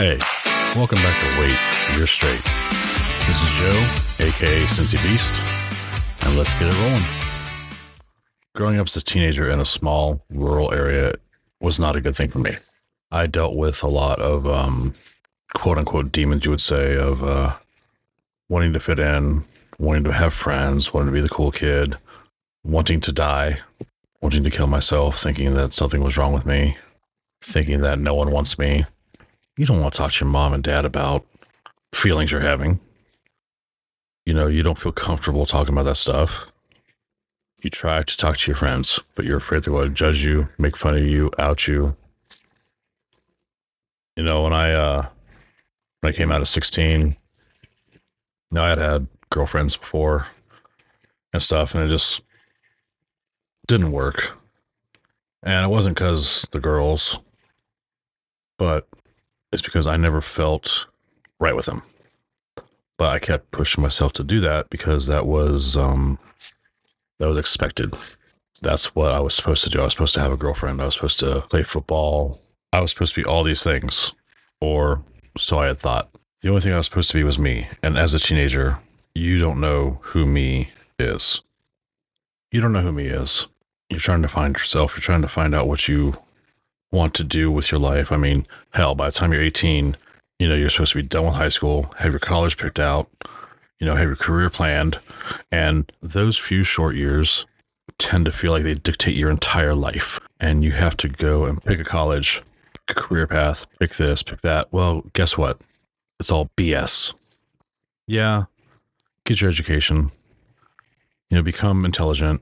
Hey, welcome back to Wait, You're Straight. This is Joe, aka Cincy Beast, and let's get it rolling. Growing up as a teenager in a small rural area was not a good thing for me. I dealt with a lot of quote unquote demons, you would say, of wanting to fit in, wanting to have friends, wanting to be the cool kid, wanting to die, wanting to kill myself, thinking that something was wrong with me, thinking that no one wants me. You don't want to talk to your mom and dad about feelings you're having. You know, you don't feel comfortable talking about that stuff. You try to talk to your friends, but you're afraid they're going to judge you, make fun of you, out you. You know, when I came out at 16, I had girlfriends before and stuff, and it just didn't work. And it wasn't because the girls, but it's because I never felt right with them. But I kept pushing myself to do that because that was expected. That's what I was supposed to do. I was supposed to have a girlfriend. I was supposed to play football. I was supposed to be all these things, or so I had thought. The only thing I was supposed to be was me. And as a teenager, you don't know who me is. You don't know who me is. You're trying to find yourself. You're trying to find out what you want to do with your life. I mean, hell, by the time you're 18, you're supposed to be done with high school, have your college picked out, have your career planned. And those few short years tend to feel like they dictate your entire life. And you have to go and pick a college, pick a career path, pick this, pick that. Well, guess what? It's all BS. Yeah, get your education, become intelligent,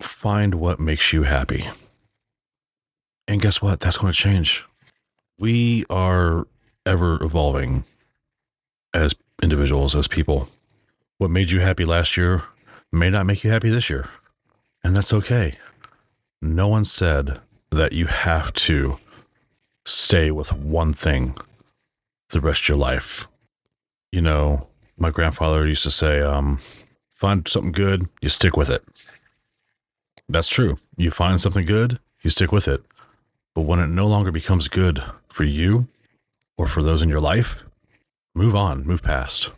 find what makes you happy. And guess what? That's going to change. We are ever evolving as individuals, as people. What made you happy last year may not make you happy this year. And that's okay. No one said that you have to stay with one thing the rest of your life. My grandfather used to say, find something good, you stick with it. That's true. You find something good, you stick with it. But when it no longer becomes good for you or for those in your life, move on, move past.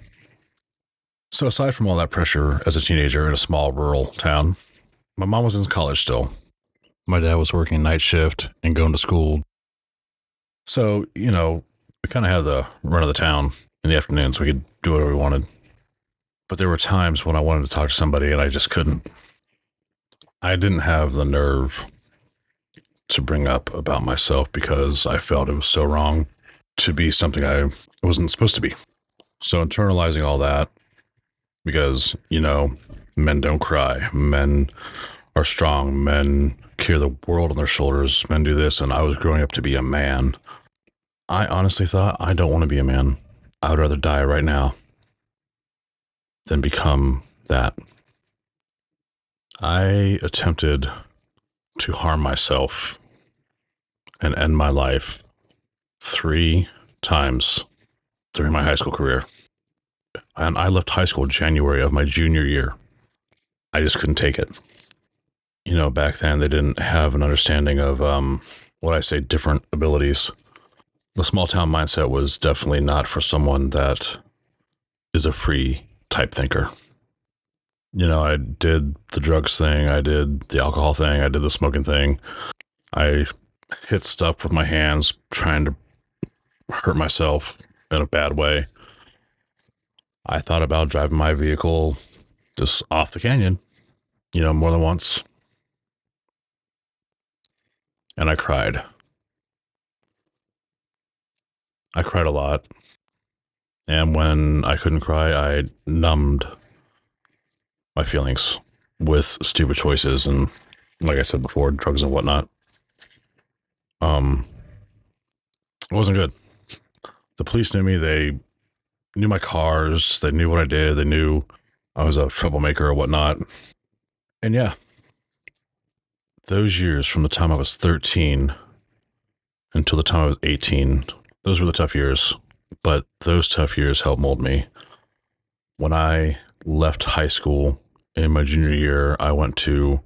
So aside from all that pressure as a teenager in a small rural town, my mom was in college still. My dad was working night shift and going to school. So, we kind of had the run of the town in the afternoons. We could do whatever we wanted. But there were times when I wanted to talk to somebody and I just couldn't. I didn't have the nerve to bring up about myself because I felt it was so wrong to be something I wasn't supposed to be. So internalizing all that, because, men don't cry, men are strong, men carry the world on their shoulders, men do this, and I was growing up to be a man. I honestly thought, I don't want to be a man. I would rather die right now than become that. I attempted to harm myself and end my life 3 times during my high school career. And I left high school January of my junior year. I just couldn't take it. Back then they didn't have an understanding of, different abilities. The small town mindset was definitely not for someone that is a free type thinker. I did the drugs thing. I did the alcohol thing. I did the smoking thing. I hit stuff with my hands, trying to hurt myself in a bad way. I thought about driving my vehicle just off the canyon, more than once. And I cried. I cried a lot. And when I couldn't cry, I numbed my feelings with stupid choices and, like I said before, drugs and whatnot. It wasn't good. The police knew me. They knew my cars. They knew what I did. They knew I was a troublemaker or whatnot. And yeah, those years from the time I was 13 until the time I was 18, those were the tough years. But those tough years helped mold me. When I left high school in my junior year, I went to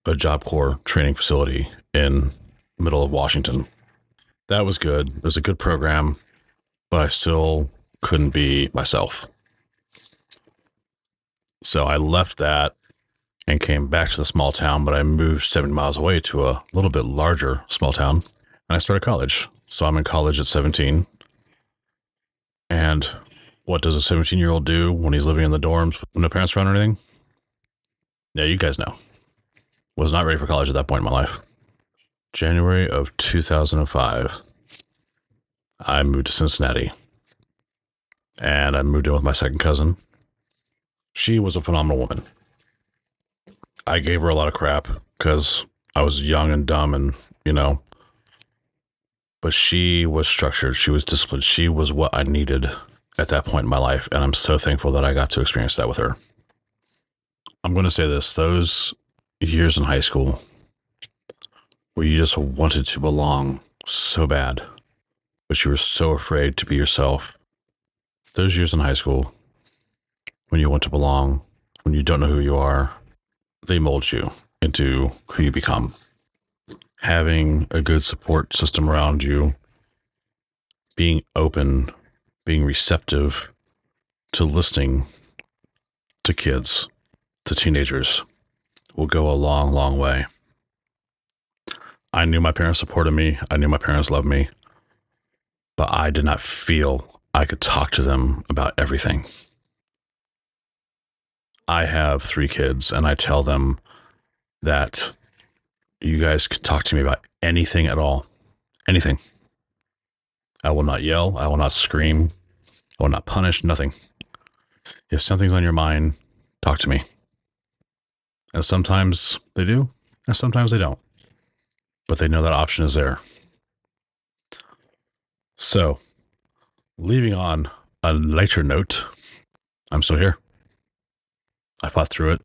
a Job Corps training facility in the middle of Washington. That was good. It was a good program, but I still couldn't be myself. So I left that and came back to the small town, but I moved 70 miles away to a little bit larger small town, and I started college. So I'm in college at 17. And what does a 17-year-old do when he's living in the dorms with no parents around or anything? Yeah, you guys know. Was not ready for college at that point in my life. January of 2005, I moved to Cincinnati. And I moved in with my second cousin. She was a phenomenal woman. I gave her a lot of crap because I was young and dumb and, you know, but she was structured. She was disciplined. She was what I needed at that point in my life. And I'm so thankful that I got to experience that with her. I'm going to say this, those years in high school where you just wanted to belong so bad, but you were so afraid to be yourself. Those years in high school when you want to belong, when you don't know who you are, they mold you into who you become. Having a good support system around you, being open, being receptive to listening to kids, to teenagers, will go a long, long way. I knew my parents supported me. I knew my parents loved me, but I did not feel I could talk to them about everything. I have 3 kids, and I tell them that you guys could talk to me about anything at all. Anything. I will not yell. I will not scream. I will not punish. Nothing. If something's on your mind, talk to me. And sometimes they do, and sometimes they don't. But they know that option is there. So, leaving on a lighter note, I'm still here. I fought through it.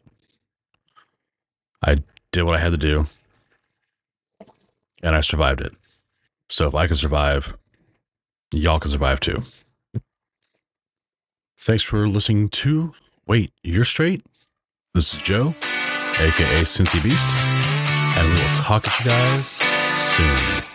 I did what I had to do. And I survived it. So if I can survive, y'all can survive too. Thanks for listening to Wait, You're Straight? This is Joe, aka Cincy Beast, and we will talk to you guys soon.